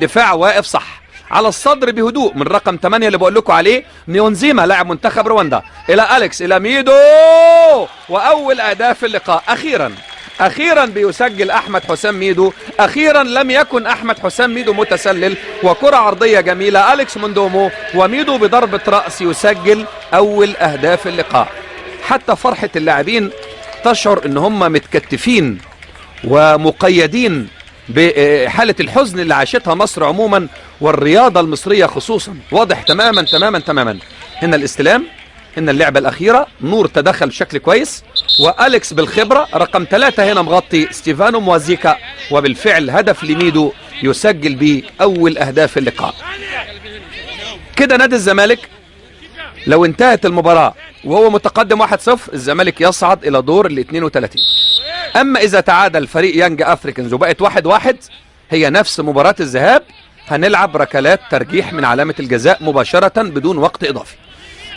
دفاع واقف صح على الصدر بهدوء من رقم 8 اللي بقول لكم عليه نيونزيما لاعب منتخب رواندا، الى أليكس، الى ميدو، واول اهداف اللقاء. اخيرا بيسجل احمد حسام ميدو، اخيرا لم يكن احمد حسام ميدو متسلل، وكرة عرضية جميلة أليكس موندومو، وميدو بضربة رأس يسجل اول اهداف اللقاء. حتى فرحة اللاعبين تشعر ان هم متكتفين ومقيدين بحالة الحزن اللي عاشتها مصر عموما والرياضة المصرية خصوصا. واضح تماما تماما تماما. هنا الاستلام، هنا اللعبة الأخيرة، نور تدخل بشكل كويس، وأليكس بالخبرة رقم 3 هنا مغطي ستيفانو موازيكا، وبالفعل هدف لميدو يسجل به أول أهداف اللقاء. كده نادي الزمالك لو انتهت المباراة وهو متقدم 1-0 الزمالك يصعد إلى دور ال 32. أما إذا تعادل فريق يانج أفريكانز وبقت 1-1 هي نفس مباراة الذهاب، هنلعب ركلات ترجيح من علامة الجزاء مباشرة بدون وقت إضافي.